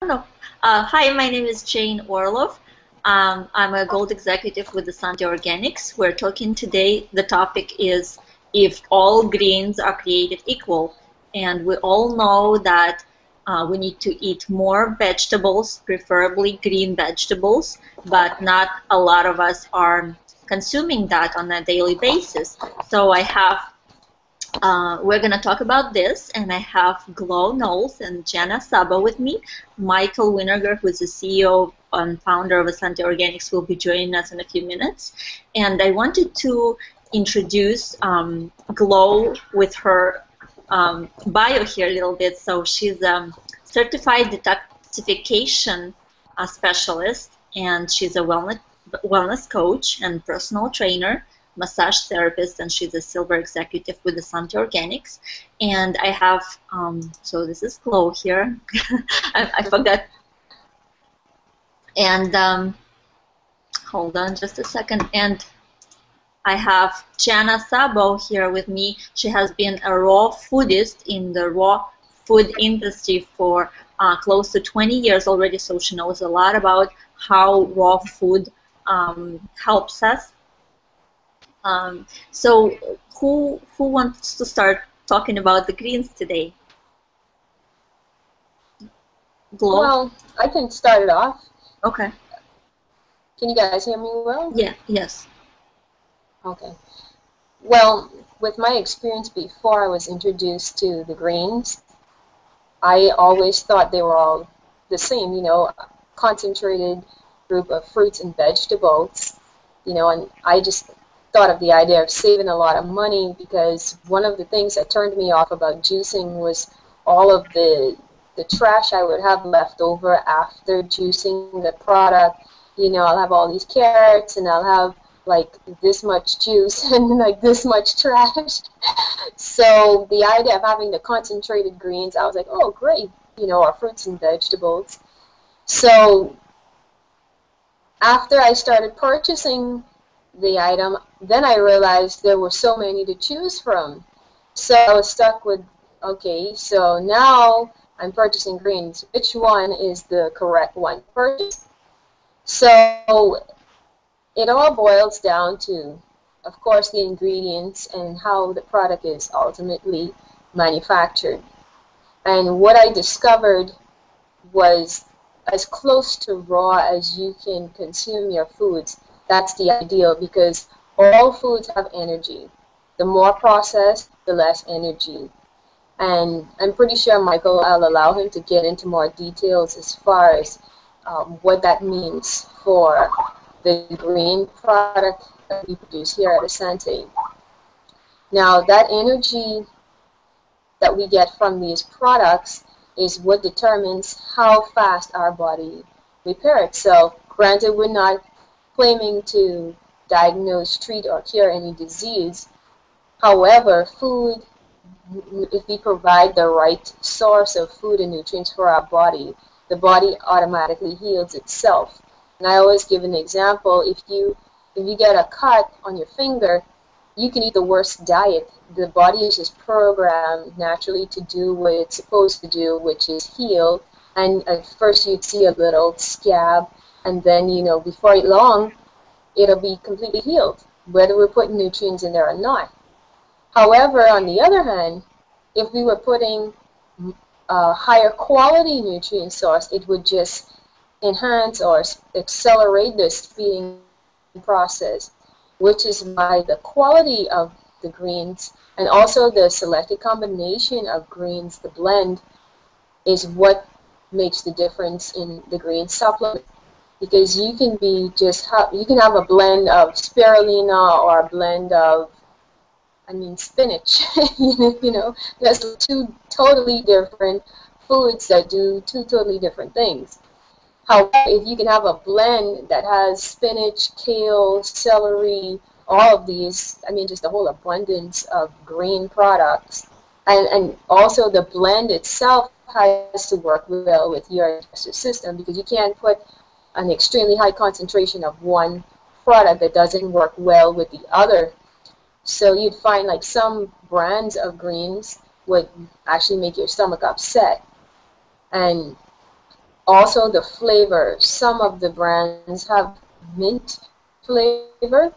No. Hi, my name is Jane Orlov. I'm a gold executive with Essante Organics. We're talking today, the topic is if all greens are created equal. And we all know that we need to eat more vegetables, preferably green vegetables, but not a lot of us are consuming that on a daily basis. So we're going to talk about this, and I have Glo Knowles and Jenna Sabo with me. Michael Winterger, who is the CEO and founder of Essante Organics, will be joining us in a few minutes. And I wanted to introduce Glo with her bio here a little bit. So she's a certified detoxification specialist, and she's a wellness coach and personal trainer, massage therapist, and she's a silver executive with Essante Organics. And I have, so this is Glo here. I forgot. And hold on just a second. And I have Jenna Sabo here with me. She has been a raw foodist in the raw food industry for close to 20 years already, so she knows a lot about how raw food helps us. So who wants to start talking about the greens today? Glo? Well, I can start it off. Okay. Can you guys hear me well? Yeah, yes. Okay. Well, with my experience before I was introduced to the greens, I always thought they were all the same, you know, concentrated group of fruits and vegetables, you know, and I just thought of the idea of saving a lot of money, because one of the things that turned me off about juicing was all of the trash I would have left over after juicing the product. You know, I'll have all these carrots and I'll have like this much juice and like this much trash. So the idea of having the concentrated greens, I was like, oh great, you know, our fruits and vegetables. So after I started purchasing the item, then I realized there were so many to choose from. So I was stuck with, okay, so now I'm purchasing greens. Which one is the correct one to purchase? So it all boils down to, of course, the ingredients and how the product is ultimately manufactured. And what I discovered was, as close to raw as you can consume your foods, that's the ideal, because all foods have energy. The more processed, the less energy. And I'm pretty sure Michael, I'll allow him to get into more details as far as what that means for the green product that we produce here at Essante. Now, that energy that we get from these products is what determines how fast our body repairs itself. Granted, we're not claiming to diagnose, treat, or cure any disease. However, food, if we provide the right source of food and nutrients for our body, the body automatically heals itself. And I always give an example. If you get a cut on your finger, you can eat the worst diet. The body is just programmed naturally to do what it's supposed to do, which is heal. And at first you'd see a little scab, and then, you know, before long, it'll be completely healed, whether we're putting nutrients in there or not. However, on the other hand, if we were putting a higher quality nutrient source, it would just enhance or accelerate the speeding process, which is why the quality of the greens and also the selected combination of greens, the blend, is what makes the difference in the green supplement. Because you can be you can have a blend of spirulina or a blend of, spinach. You know, there's two totally different foods that do two totally different things. However, if you can have a blend that has spinach, kale, celery, all of these, just a whole abundance of green products, and also the blend itself has to work well with your digestive system, because you can't put an extremely high concentration of one product that doesn't work well with the other. So you'd find like some brands of greens would actually make your stomach upset. And Also the flavor. Some of the brands have mint flavor,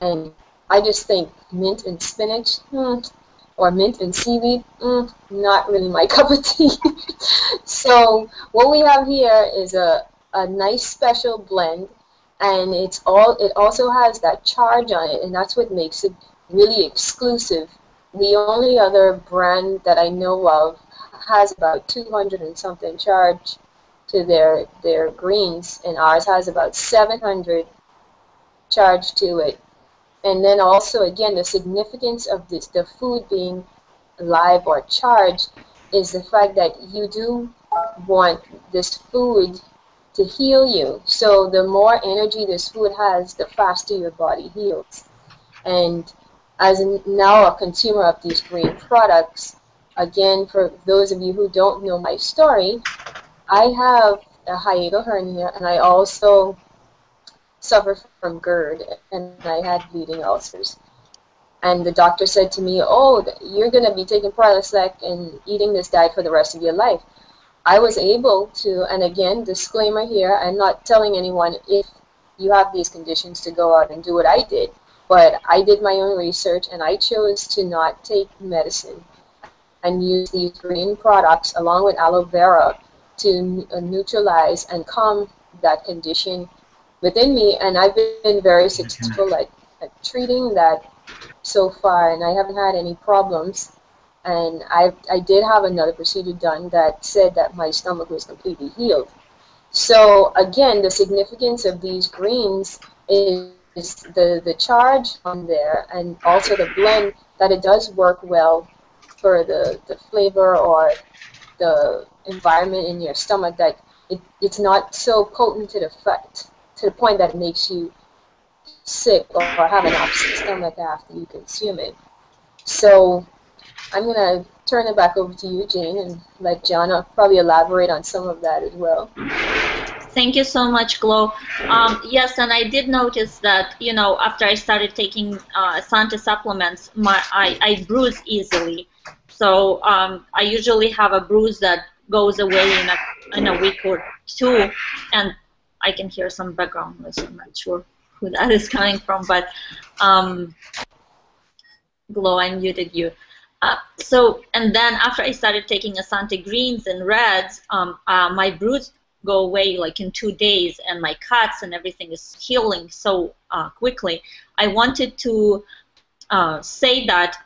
and I just think mint and spinach, or mint and seaweed, not really my cup of tea. So what we have here is a nice special blend, and it also has that charge on it, and that's what makes it really exclusive. The only other brand that I know of has about 200 and something charge to their greens, and ours has about 700 charge to it. And then also, again, the significance of this, the food being live or charged, is the fact that you do want this food to heal you. So the more energy this food has, the faster your body heals. And as now a consumer of these green products, again, for those of you who don't know my story, I have a hiatal hernia, and I also suffer from GERD, and I had bleeding ulcers. And the doctor said to me, oh, you're going to be taking Prilosec and eating this diet for the rest of your life. I was able to, and again, disclaimer here, I'm not telling anyone if you have these conditions to go out and do what I did, but I did my own research, and I chose to not take medicine and use these green products along with aloe vera to neutralize and calm that condition within me, and I've been very successful at treating that so far, and I haven't had any problems. And I did have another procedure done that said that my stomach was completely healed. So again, the significance of these greens is the charge on there, and also the blend, that it does work well for the flavor or the environment in your stomach, that it's not so potent to the point that it makes you sick or have an upset stomach after you consume it. So I'm going to turn it back over to you, Jane, and let Jana probably elaborate on some of that as well. Thank you so much, Glo. Yes, and I did notice that, you know, after I started taking Essante supplements, I bruise easily. So I usually have a bruise that goes away in a week or two, and I can hear some background noise. I'm not sure who that is coming from, but Glo, I muted you. And then after I started taking Essante greens and reds, my bruise go away like in 2 days, and my cuts and everything is healing so quickly. I wanted to say that,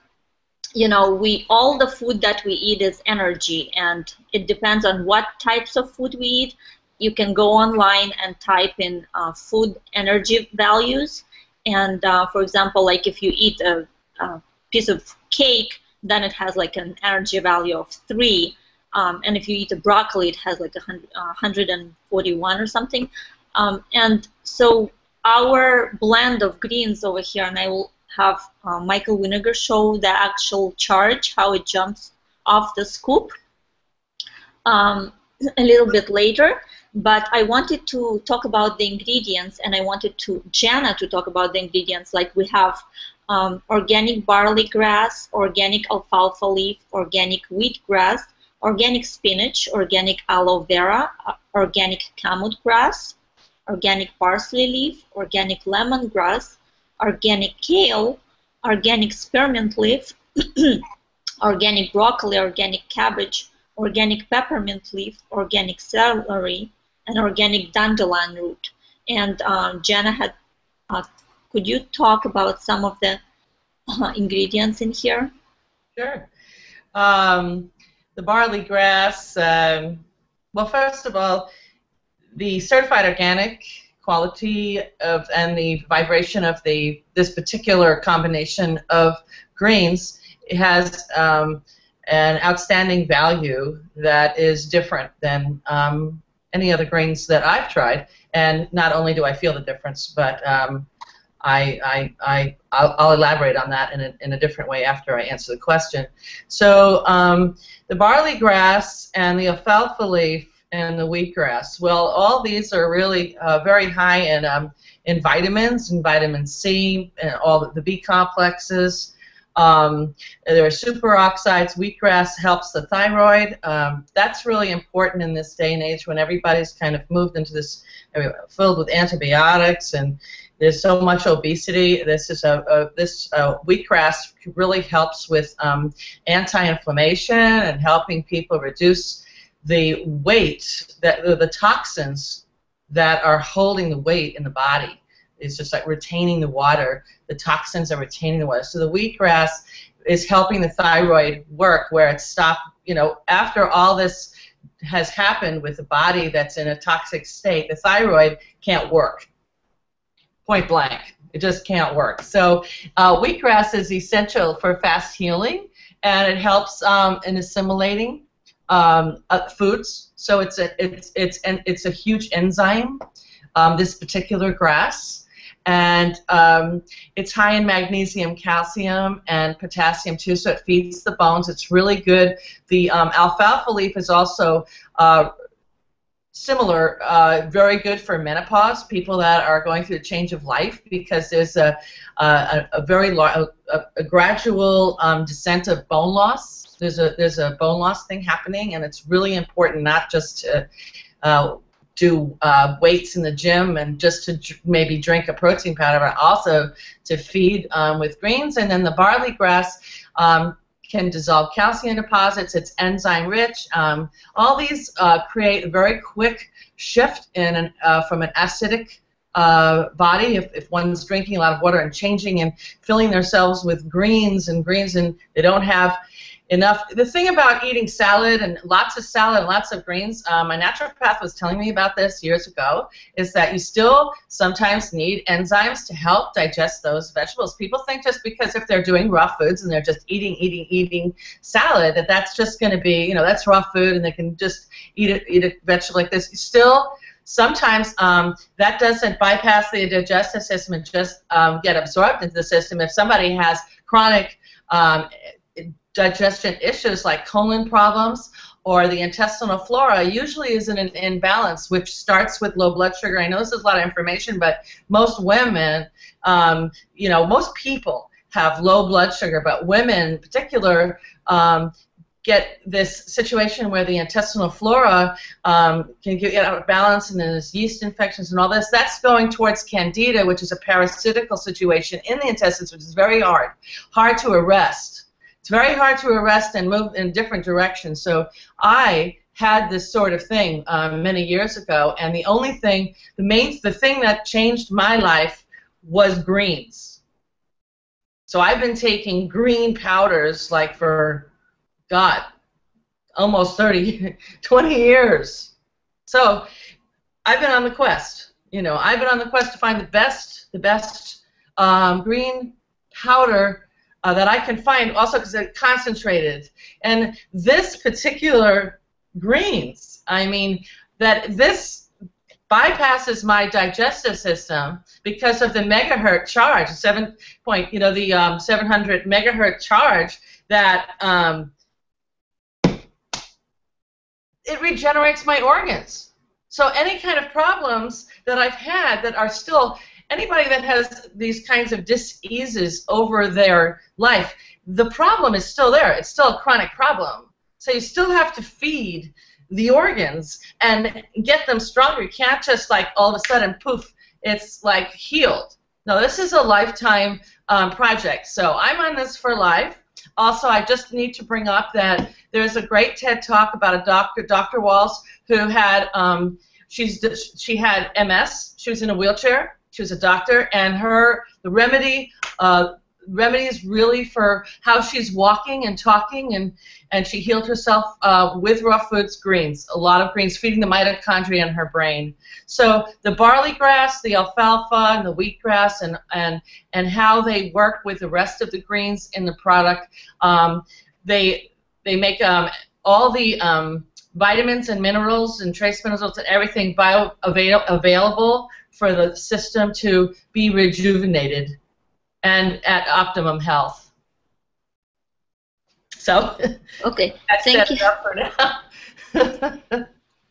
you know, all the food that we eat is energy, and it depends on what types of food we eat. You can go online and type in food energy values, and for example, like if you eat a piece of cake, then it has like an energy value of 3. And if you eat a broccoli, it has like 141 or something. And so our blend of greens over here, and I will have Michael Winegar show the actual charge, how it jumps off the scoop a little bit later. But I wanted to talk about the ingredients, and I wanted Jana to talk about the ingredients. Like we have organic barley grass, organic alfalfa leaf, organic wheatgrass, organic spinach, organic aloe vera, organic kamut grass, organic parsley leaf, organic lemongrass, organic kale, organic spearmint leaf, organic broccoli, organic cabbage, organic peppermint leaf, organic celery, and organic dandelion root. And Jana had, could you talk about some of the ingredients in here? Sure. The barley grass, well, first of all, the certified organic quality of and the vibration of this particular combination of greens, it has an outstanding value that is different than any other greens that I've tried. And not only do I feel the difference, but I'll elaborate on that in a different way after I answer the question. So the barley grass and the alfalfa leaf and the wheatgrass, well, all these are really very high in vitamins and vitamin C and all the B complexes. There are superoxides. Wheatgrass helps the thyroid. That's really important in this day and age when everybody's kind of moved into this, filled with antibiotics, and there's so much obesity. This wheatgrass really helps with anti-inflammation and helping people reduce the weight, the toxins that are holding the weight in the body. It's just like retaining the water. The toxins are retaining the water. So the wheatgrass is helping the thyroid work where it stopped, after all this has happened with the body that's in a toxic state, the thyroid can't work. Point blank. It just can't work. So wheatgrass is essential for fast healing, and it helps in assimilating foods. So it's a huge enzyme. This particular grass, and it's high in magnesium, calcium, and potassium too. So it feeds the bones. It's really good. The alfalfa leaf is also similar, very good for menopause, people that are going through a change of life, because there's a very a gradual descent of bone loss. There's a bone loss thing happening, and it's really important not just to do weights in the gym and just to maybe drink a protein powder, but also to feed with greens. And then the barley grass can dissolve calcium deposits. It's enzyme rich. All these create a very quick shift in from an acidic body, if one's drinking a lot of water and changing and filling themselves with greens and they don't have enough. The thing about eating salad and lots of greens, my naturopath was telling me about this years ago, is that you still sometimes need enzymes to help digest those vegetables. People think just because if they're doing raw foods and they're just eating salad, that's just going to be, that's raw food and they can just eat a vegetable like this. Still, sometimes that doesn't bypass the digestive system and just get absorbed into the system. If somebody has chronic digestion issues like colon problems, or the intestinal flora usually is in an imbalance, which starts with low blood sugar. I know this is a lot of information, but most women, most people have low blood sugar, but women in particular get this situation where the intestinal flora can get out of balance, and then there's yeast infections and all this. That's going towards candida, which is a parasitical situation in the intestines, which is very hard to arrest. It's very hard to arrest and move in different directions. So I had this sort of thing many years ago, and the thing that changed my life was greens. So I've been taking green powders like for, God, almost 20 years. So I've been on the quest. I've been on the quest to find the best green powder that I can find, also because it's concentrated. And this particular greens, that this bypasses my digestive system because of the megahertz charge, 700 megahertz charge that it regenerates my organs. So any kind of problems that I've had that are still, anybody that has these kinds of diseases over their life, the problem is still there. It's still a chronic problem. So you still have to feed the organs and get them stronger. You can't just like all of a sudden, poof, it's like healed. No, this is a lifetime project. So I'm on this for life. Also, I just need to bring up that there's a great TED Talk about a doctor, Dr. Walls, who had, she had MS. She was in a wheelchair. She was a doctor, and the remedy is really for how she's walking and talking, and she healed herself with raw foods, greens, a lot of greens, feeding the mitochondria in her brain. So the barley grass, the alfalfa, and the wheatgrass, and how they work with the rest of the greens in the product, they make all the vitamins and minerals and trace minerals and everything available for the system to be rejuvenated and at optimum health. So, okay, thank you. For now.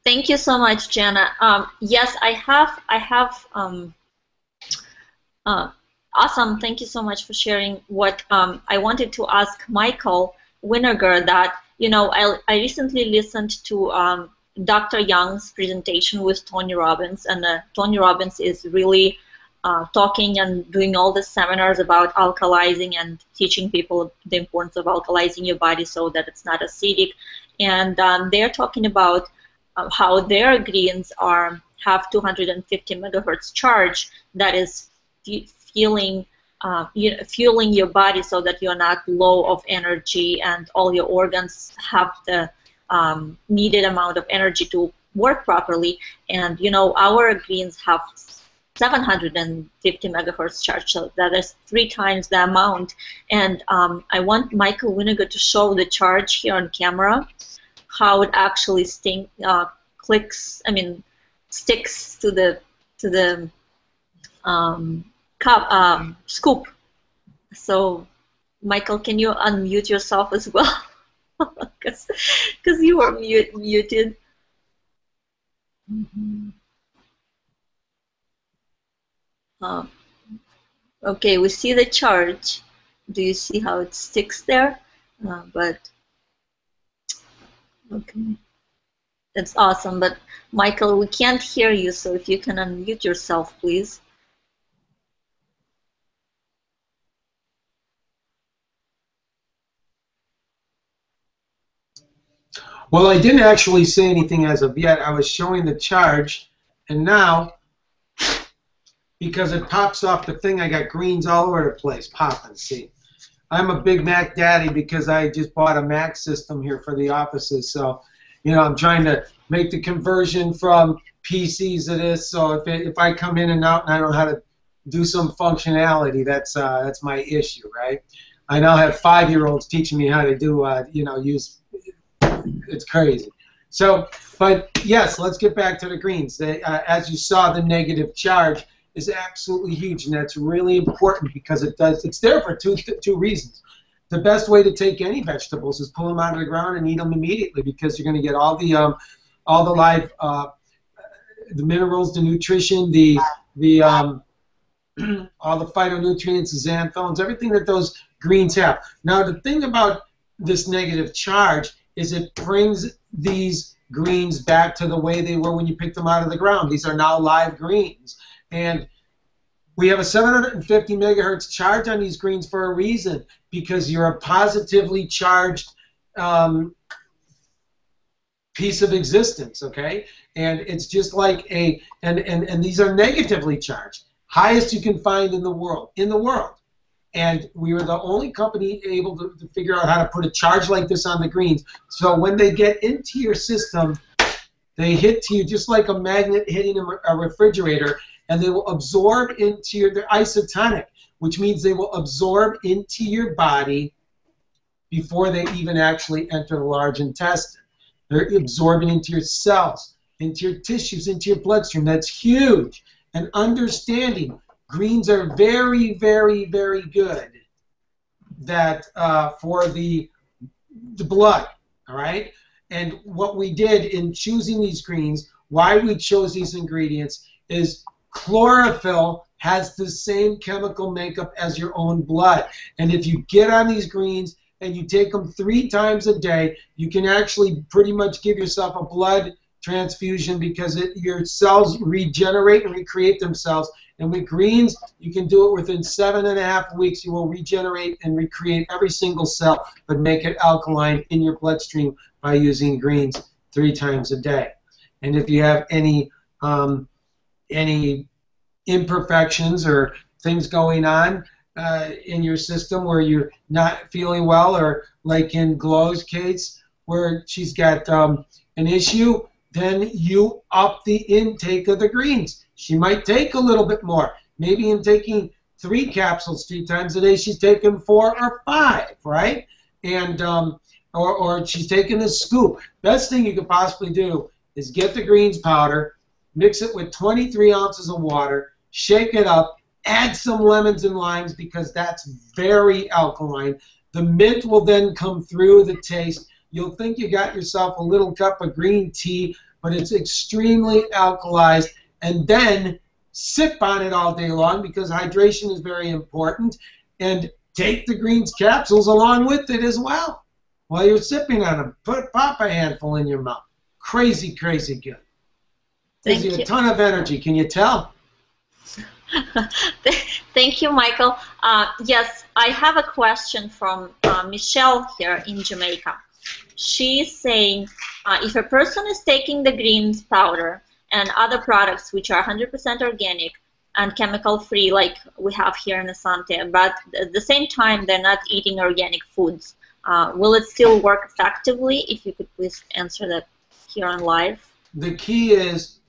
Thank you so much, Jana. Yes, I have Awesome. Thank you so much for sharing. What I wanted to ask Michael Winnegar that, I recently listened to Dr. Young's presentation with Tony Robbins, and Tony Robbins is really talking and doing all the seminars about alkalizing and teaching people the importance of alkalizing your body so that it's not acidic. And they're talking about how their greens have 250 megahertz charge that is fueling your body so that you're not low of energy and all your organs have the needed amount of energy to work properly. And our greens have 750 megahertz charge, so that is 3 times the amount. And I want Michael Winnegar to show the charge here on camera, how it actually sticks to the scoop. So, Michael, can you unmute yourself as well? Because you were muted. Okay, we see the charge. Do you see how it sticks there? But okay, that's awesome. But Michael, we can't hear you, so if you can unmute yourself, please. Well, I didn't actually say anything as of yet. I was showing the charge, and now, because it pops off the thing, I got greens all over the place popping. See, I'm a big Mac daddy because I just bought a Mac system here for the offices. So, I'm trying to make the conversion from PCs to this. So if I come in and out and I don't know how to do some functionality, that's my issue, right? I now have 5-year-olds teaching me how to do use. It's crazy. So, but yes, let's get back to the greens. As you saw, the negative charge is absolutely huge, and that's really important because it's there for two reasons. The best way to take any vegetables is pull them out of the ground and eat them immediately, because you're going to get all the live the minerals, the nutrition, the all the phytonutrients, the xanthones, everything that those greens have. Now, the thing about this negative charge is it brings these greens back to the way they were when you picked them out of the ground. These are now live greens. And we have a 750 megahertz charge on these greens for a reason, because you're a positively charged piece of existence, okay? And it's just like and these are negatively charged, highest you can find in the world. And we were the only company able to figure out how to put a charge like this on the greens. So when they get into your system, they hit to you just like a magnet hitting a refrigerator, and they will absorb into they're isotonic, which means they will absorb into your body before they even actually enter the large intestine. They're absorbing into your cells, into your tissues, into your bloodstream. That's huge. And understanding greens are very, very, very good for the blood, all right? And what we did in choosing these greens, why we chose these ingredients, is chlorophyll has the same chemical makeup as your own blood. And if you get on these greens and you take them 3 times a day, you can actually pretty much give yourself a blood transfusion, because your cells regenerate and recreate themselves. And with greens, you can do it within 7.5 weeks. You will regenerate and recreate every single cell, but make it alkaline in your bloodstream by using greens 3 times a day. And if you have any imperfections or things going on in your system where you're not feeling well, or like in Glow's case where she's got an issue, then you up the intake of the greens. She might take a little bit more. Maybe in taking 3 capsules 3 times a day, she's taking 4 or 5, right? And or she's taking a scoop. Best thing you could possibly do is get the greens powder, mix it with 23 ounces of water, shake it up, add some lemons and limes, because that's very alkaline. The mint will then come through the taste. You'll think you got yourself a little cup of green tea, but it's extremely alkalized. And then sip on it all day long because hydration is very important, and take the greens capsules along with it as well. While you're sipping on them, pop a handful in your mouth. Crazy, crazy good. Gives you a ton of energy. Can you tell? Thank you, Michael. Yes, I have a question from Michelle here in Jamaica. She's saying, if a person is taking the greens powder and other products which are 100% organic and chemical-free, like we have here in Essante, but at the same time they're not eating organic foods, will it still work effectively? If you could please answer that here on live. The key is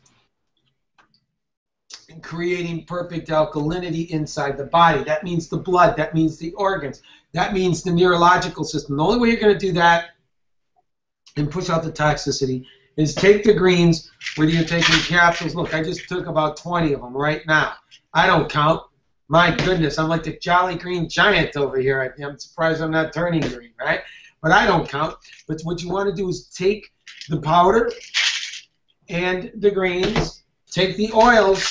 creating perfect alkalinity inside the body. That means the blood, that means the organs, that means the neurological system. The only way you're going to do that and push out the toxicity is take the greens, whether you're taking capsules. Look, I just took about 20 of them right now. I don't count. My goodness, I'm like the Jolly Green Giant over here. I'm surprised I'm not turning green, right? But I don't count. But what you want to do is take the powder and the greens, take the oils.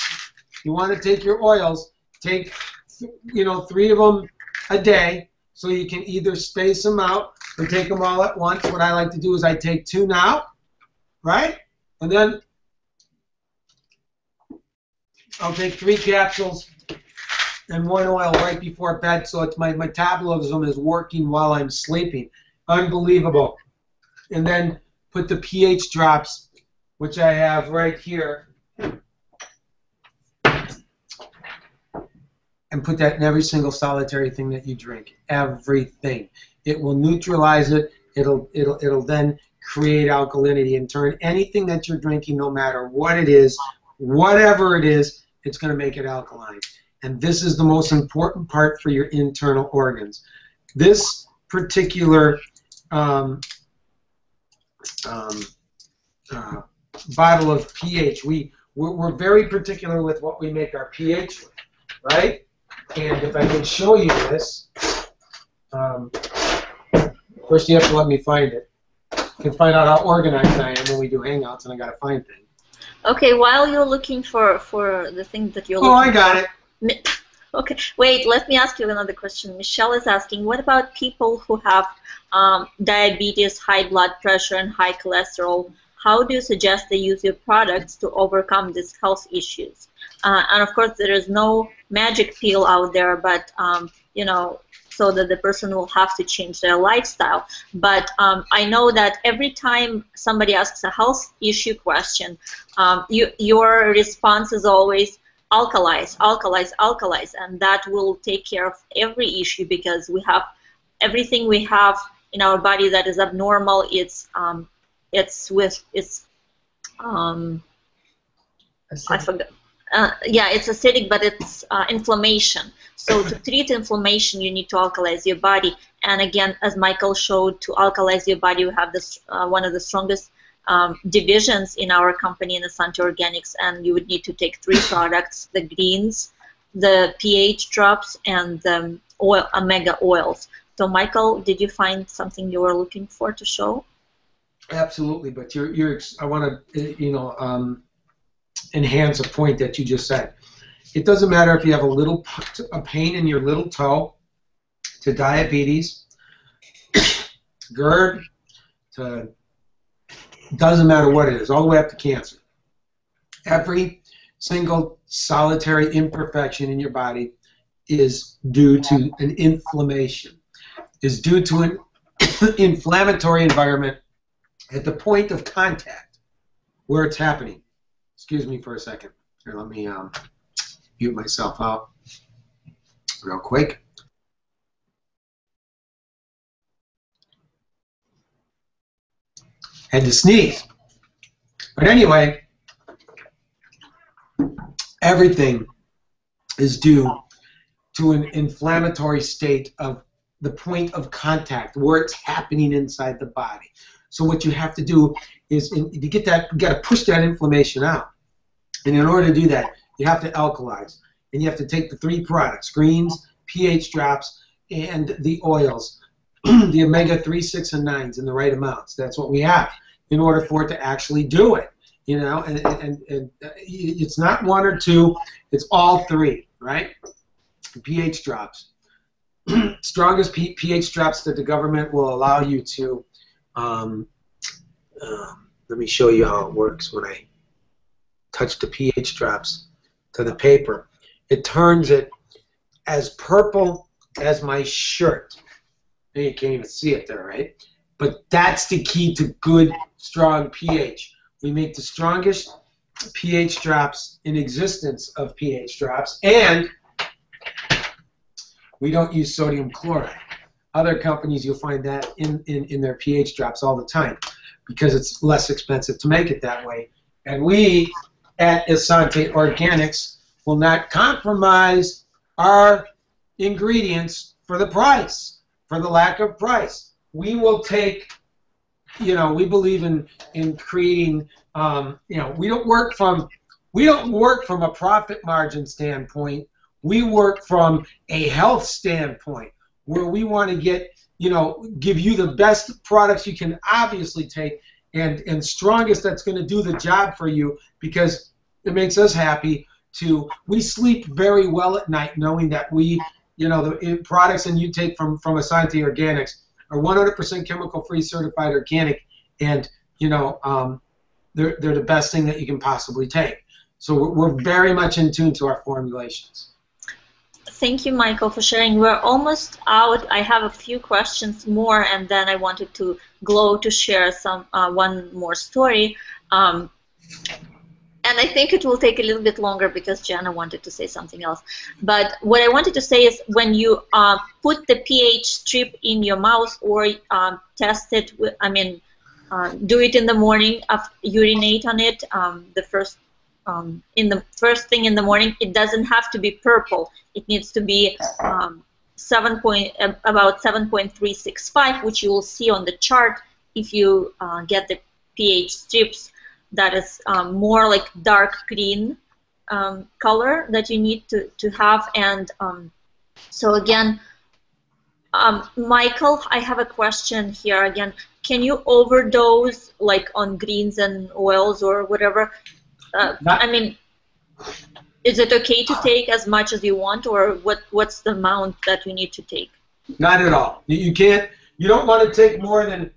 You want to take your oils, take 3 of them a day, so you can either space them out or take them all at once. What I like to do is I take 2 now, right? And then I'll take 3 capsules and 1 oil right before bed, so it's my metabolism is working while I'm sleeping. Unbelievable. And then put the pH drops, which I have right here, and put that in every single solitary thing that you drink. Everything. It will neutralize it. It'll then create alkalinity and turn anything that you're drinking, no matter what it is, whatever it is, it's going to make it alkaline. And this is the most important part for your internal organs. This particular bottle of pH, we're very particular with what we make our pH with, right? And if I can show you this, first you have to let me find it. You can find out how organized I am when we do hangouts, and I got to find things. Okay, while you're looking for the thing that you're looking for. Oh, I got it. Okay, wait, let me ask you another question. Michelle is asking, what about people who have diabetes, high blood pressure, and high cholesterol? How do you suggest they use your products to overcome these health issues? And of course, there is no magic pill out there, but so that the person will have to change their lifestyle. But I know that every time somebody asks a health issue question, your response is always alkalize, alkalize, alkalize, and that will take care of every issue, because we have everything we have in our body that is abnormal. I forgot. Yeah, it's acidic, but it's inflammation. So to treat inflammation, you need to alkalize your body. And again, as Michael showed, to alkalize your body, we have this one of the strongest divisions in our company in Essante Organics, and you would need to take 3 products: the greens, the pH drops, and the omega oils. So Michael, did you find something you were looking for to show? Absolutely, but I want to enhance a point that you just said. It doesn't matter if you have a pain in your little toe, to diabetes, GERD, to doesn't matter what it is, all the way up to cancer. Every single solitary imperfection in your body is due to an inflammation, is due to an inflammatory environment at the point of contact where it's happening. Excuse me for a second. Here, let me mute myself out real quick. Had to sneeze. But anyway, everything is due to an inflammatory state of the point of contact, where it's happening inside the body. So what you have to do is, to get that, you got to push that inflammation out. And in order to do that, you have to alkalize. And you have to take the 3 products: greens, pH drops, and the oils, the omega 3, 6, and 9s in the right amounts. That's what we have in order for it to actually do it. you know, and it's not one or two, it's all three, right? pH drops. Strongest pH drops that the government will allow you to, let me show you how it works when I touch the pH drops to the paper. It turns it as purple as my shirt. You can't even see it there, right? But that's the key to good, strong pH. We make the strongest pH drops in existence of pH drops, and we don't use sodium chloride. Other companies, you'll find that in their pH drops all the time because it's less expensive to make it that way. And we at Essante Organics will not compromise our ingredients for the price, for the lack of price. We will take, you know, we believe in creating, you know, we don't work from a profit margin standpoint. We work from a health standpoint where we want to get, you know, give you the best products you can obviously take and strongest that's going to do the job for you, because it makes us happy to, we sleep very well at night knowing that we, you know, the products and you take from Essante Organics are 100% chemical-free, certified organic, and, you know, they're the best thing that you can possibly take. So we're very much in tune to our formulations. Thank you, Michael, for sharing. We're almost out. I have a few questions more, and then I wanted to Glow to share some one more story. And I think it will take a little bit longer because Jana wanted to say something else. But what I wanted to say is when you put the pH strip in your mouth or test it, do it in the morning, urinate on it, in the first thing in the morning. It doesn't have to be purple. It needs to be about 7.365, which you will see on the chart if you get the pH strips. That is more like dark green color that you need to have. And so again, Michael, I have a question here again. Can you overdose like on greens and oils or whatever? I mean, is it okay to take as much as you want, or what's the amount that you need to take? Not at all. You can't. You don't want to take more than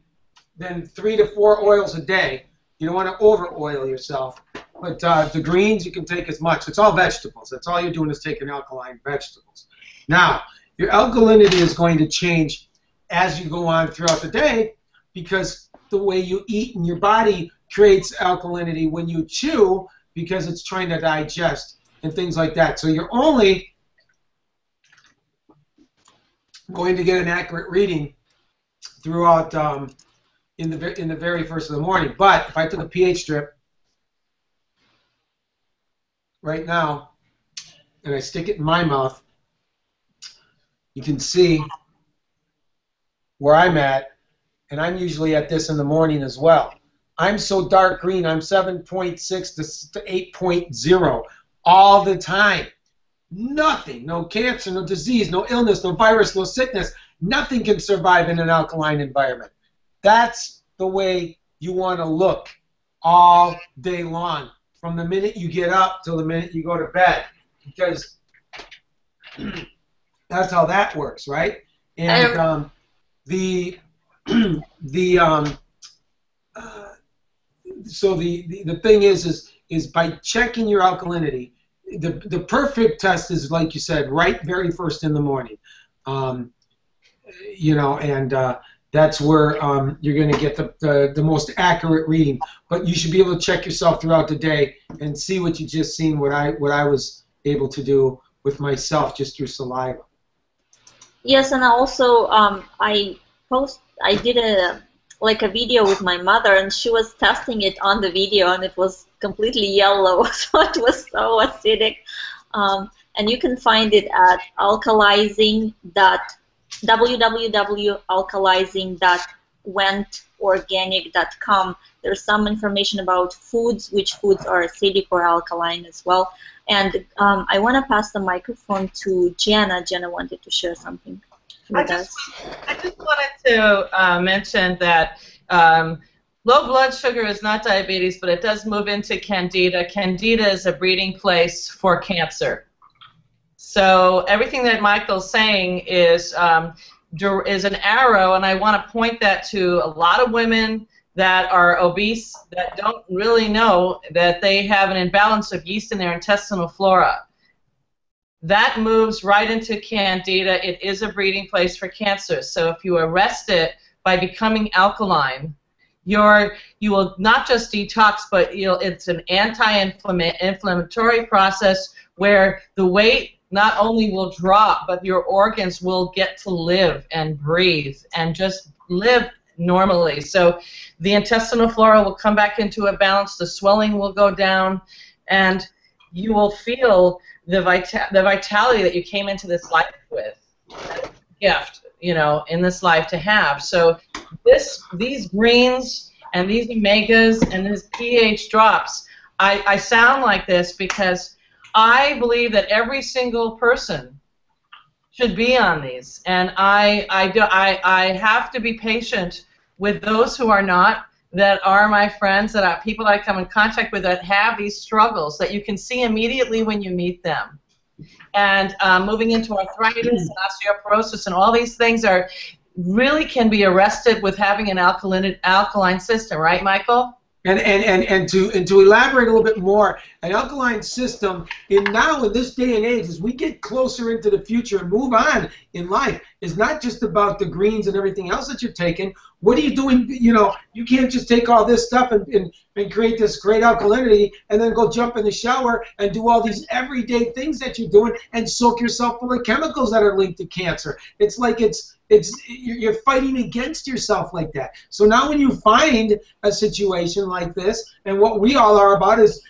3 to 4 oils a day. You don't want to over oil yourself. But the greens, you can take as much. It's all vegetables. That's all you're doing is taking alkaline vegetables. Now, your alkalinity is going to change as you go on throughout the day because the way you eat and your body creates alkalinity when you chew because it's trying to digest and things like that. So you're only going to get an accurate reading throughout in the very first of the morning. But if I took a pH strip right now and I stick it in my mouth, you can see where I'm at, and I'm usually at this in the morning as well. I'm so dark green, I'm 7.6 to 8.0 all the time. Nothing, no cancer, no disease, no illness, no virus, no sickness. Nothing can survive in an alkaline environment. That's the way you want to look all day long, from the minute you get up till the minute you go to bed, because that's how that works, right? And so the thing is by checking your alkalinity, the perfect test is, like you said, right very first in the morning. You know, and that's where you're going to get the most accurate reading. But you should be able to check yourself throughout the day and see what you just seen, what I was able to do with myself just through saliva. Yes, and also I did a video with my mother, and she was testing it on the video, and it was completely yellow, so it was so acidic. And you can find it at www.alkalizing.wentorganic.com. There's some information about foods, which foods are acidic or alkaline as well. And I want to pass the microphone to Jana. Jana wanted to share something with us. I just wanted to mention that Low blood sugar is not diabetes, but it does move into candida. Candida is a breeding place for cancer. So everything that Michael's saying is an arrow, and I want to point that to a lot of women that are obese that don't really know that they have an imbalance of yeast in their intestinal flora. That moves right into candida. It is a breeding place for cancer. So if you arrest it by becoming alkaline, you will not just detox, but it's an anti-inflammatory process where the weight not only will drop, but your organs will get to live and breathe and just live normally. So the intestinal flora will come back into a balance, the swelling will go down, and you will feel the vitality that you came into this life with. Gift, in this life to have. So these greens and these omegas and these pH drops, I sound like this because I believe that every single person should be on these, and I have to be patient with those who are not, that are my friends, that are people that I come in contact with that have these struggles that you can see immediately when you meet them. And moving into arthritis and osteoporosis and all these things really can be arrested with having an alkaline system, right, Michael? And to elaborate a little bit more, an alkaline system in this day and age, as we get closer into the future and move on in life, is not just about the greens and everything else that you're taking. What are you doing? You can't just take all this stuff and create this great alkalinity and then go jump in the shower and do all these everyday things that you're doing and soak yourself full of chemicals that are linked to cancer. It's like you're fighting against yourself like that. So now when you find a situation like this, and what we all are about is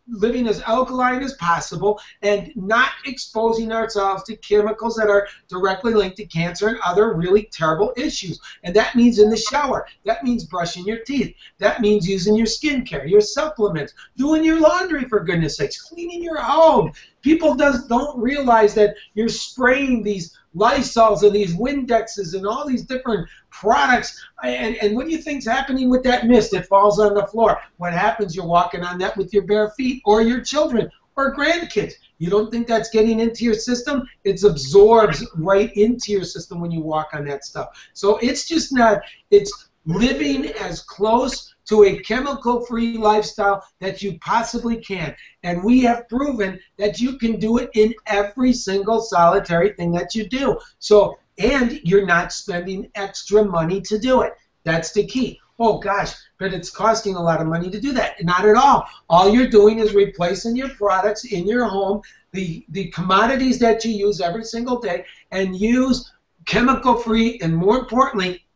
living as alkaline as possible and not exposing ourselves to chemicals that are directly linked to cancer and other really terrible issues. And that means in the shower. That means brushing your teeth. That means using your skincare, your supplements, doing your laundry, for goodness sakes, cleaning your home. People don't realize that you're spraying these Lysols and these Windexes and all these different products, and what do you think's happening with that mist that falls on the floor? What happens? You're walking on that with your bare feet, or your children, or grandkids. You don't think that's getting into your system? It absorbs right into your system when you walk on that stuff. So it's just not, it's living as close to a chemical-free lifestyle that you possibly can. And we have proven that you can do it in every single solitary thing that you do. So, and you're not spending extra money to do it. That's the key. Oh gosh, but it's costing a lot of money to do that. Not at all. All you're doing is replacing your products in your home, the commodities that you use every single day, and use chemical-free and, more importantly,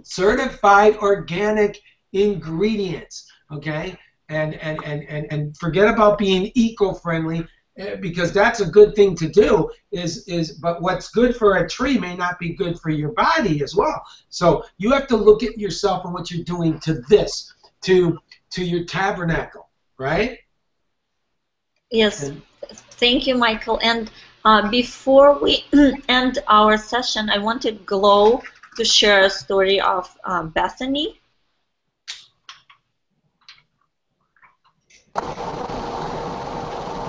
certified organic ingredients, okay? And forget about being eco-friendly, because that's a good thing to do, but what's good for a tree may not be good for your body as well. So you have to look at yourself and what you're doing to this, to your tabernacle, right? Yes. Thank you, Michael. And before we end our session, I wanted Glow to share a story of Bethany.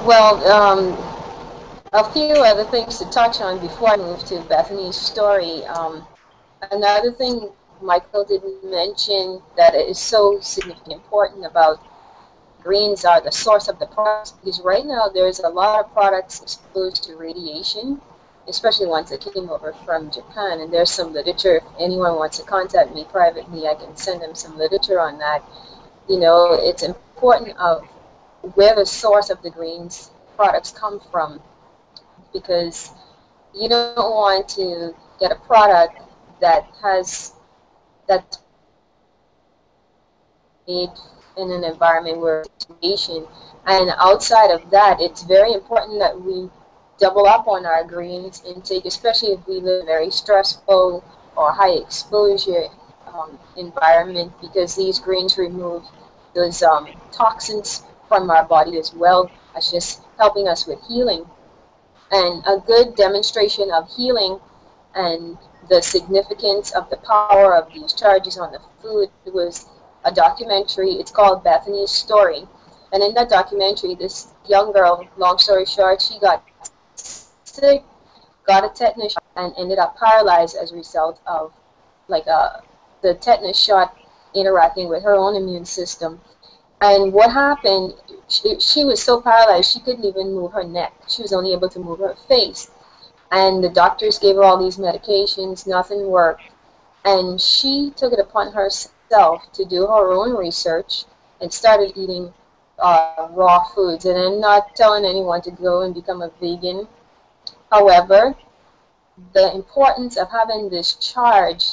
Well, a few other things to touch on before I move to Bethany's story. Another thing Michael didn't mention that is so significant, important about greens are the source of the products, because right now there's a lot of products exposed to radiation, especially ones that came over from Japan, and there's some literature. If anyone wants to contact me privately, I can send them some literature on that. It's important of where the source of the greens products come from, because you don't want to get a product that's made in an environment where it's radiation. And outside of that, it's very important that we double up on our greens intake, especially if we live in a very stressful or high exposure environment, because these greens remove those toxins from our body, as well as just helping us with healing. And a good demonstration of healing and the significance of the power of these charges on the food. It was a documentary. It's called Bethany's Story. And in that documentary, this young girl, long story short, she got sick, got a tetanus shot, and ended up paralyzed as a result of the tetanus shot interacting with her own immune system. And what happened, she was so paralyzed she couldn't even move her neck. She was only able to move her face. And the doctors gave her all these medications, nothing worked. And she took it upon herself to do her own research and started eating raw foods. And I'm not telling anyone to go and become a vegan. However, the importance of having this charge,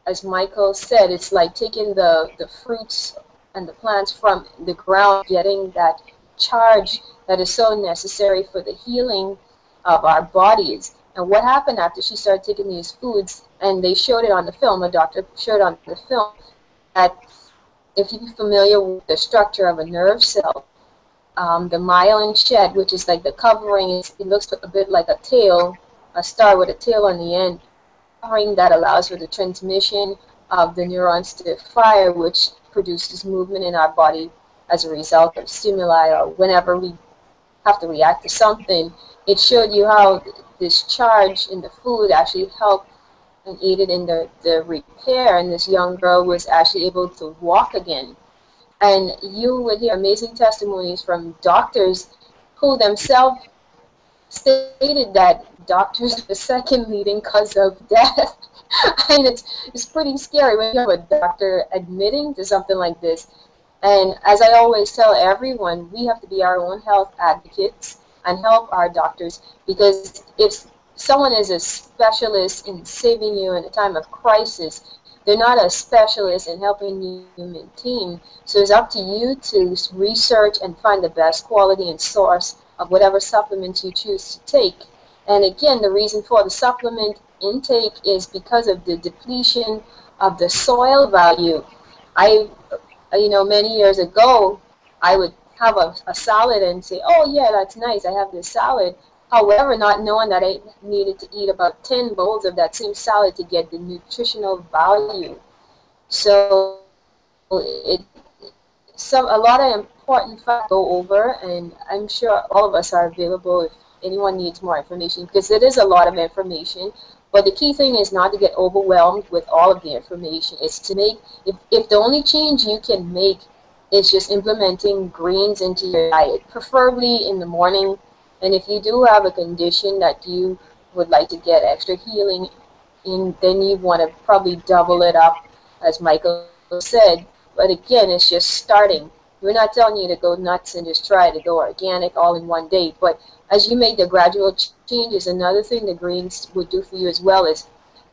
as Michael said, it's like taking the fruits and the plants from the ground, getting that charge that is so necessary for the healing of our bodies. And what happened after she started taking these foods, and they showed it on the film, a doctor showed on the film, that if you're familiar with the structure of a nerve cell, the myelin shed, which is like the covering, it looks a bit like a tail, a star with a tail on the end, covering that allows for the transmission of the neurons to fire, which produces movement in our body as a result of stimuli or whenever we have to react to something. It showed you how this charge in the food actually helped and aided in the repair, and this young girl was actually able to walk again. And you would hear amazing testimonies from doctors who themselves stated that doctors are the second leading cause of death. And it's pretty scary when you have a doctor admitting to something like this. And as I always tell everyone, we have to be our own health advocates and help our doctors, because if someone is a specialist in saving you in a time of crisis, they're not a specialist in helping you maintain. So it's up to you to research and find the best quality and source of whatever supplements you choose to take. And again, the reason for the supplement intake is because of the depletion of the soil value. Many years ago, I would have a salad and say, oh yeah, that's nice, I have this salad. However, not knowing that I needed to eat about 10 bowls of that same salad to get the nutritional value. So a lot of important facts go over, and I'm sure all of us are available if anyone needs more information, because it is a lot of information. But the key thing is not to get overwhelmed with all of the information. It's to make, if the only change you can make is just implementing greens into your diet, preferably in the morning. And if you do have a condition that you would like to get extra healing in, then you want to probably double it up, as Michael said. But again, it's just starting. We're not telling you to go nuts and just try to go organic all in one day. But as you make the gradual changes, another thing the greens would do for you as well is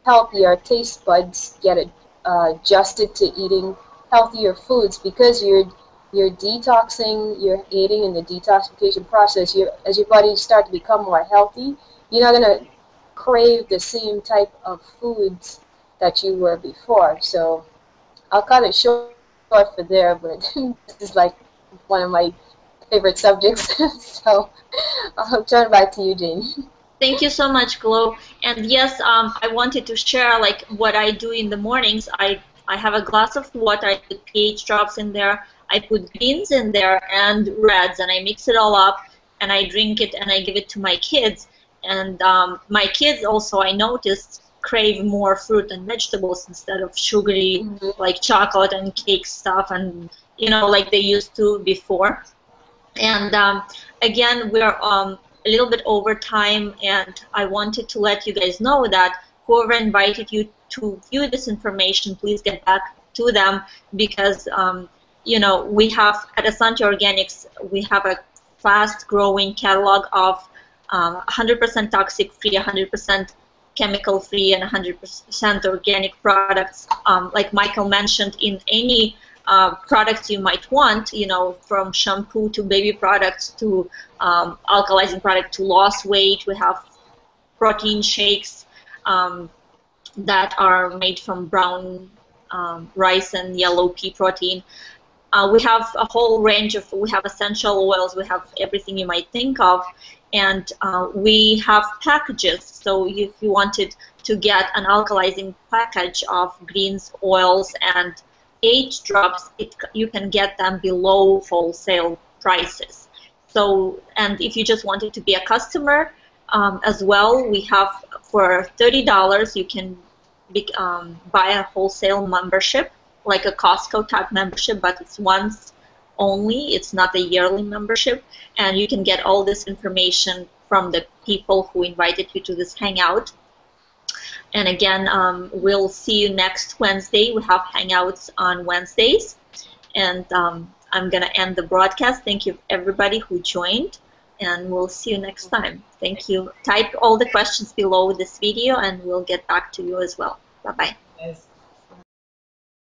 help your taste buds get adjusted to eating healthier foods, because you're detoxing, you're aiding in the detoxification process. As your body starts to become more healthy, you're not going to crave the same type of foods that you were before. So I'll cut it short for there, but this is like one of my favorite subjects. So I'll turn it back to you, Jane. Thank you so much, Glo. And yes, I wanted to share like what I do in the mornings. I have a glass of water, I put pH drops in there, I put greens in there and reds, and I mix it all up, and I drink it, and I give it to my kids. And my kids also, I noticed, crave more fruit and vegetables instead of sugary, like chocolate and cake stuff, and like they used to before. And again, we're a little bit over time, and I wanted to let you guys know that whoever invited you to view this information, please get back to them, because we have at Essante Organics, we have a fast-growing catalog of 100% toxic-free, 100% chemical-free, and 100% organic products. Like Michael mentioned, in any products you might want, from shampoo to baby products to alkalizing product to lost weight. We have protein shakes that are made from brown rice and yellow pea protein. We have a whole range of, we have essential oils, we have everything you might think of, and we have packages. So if you wanted to get an alkalizing package of greens, oils, and 8 drops, you can get them below wholesale prices. So, and if you just wanted to be a customer as well, we have for $30 you can buy a wholesale membership, like a Costco type membership, but it's once only. It's not a yearly membership, and you can get all this information from the people who invited you to this hangout. And again, we'll see you next Wednesday. We have hangouts on Wednesdays, and I'm going to end the broadcast. Thank you everybody who joined, and we'll see you next time. Thank you. Type all the questions below this video, and we'll get back to you as well. Bye-bye. Yes.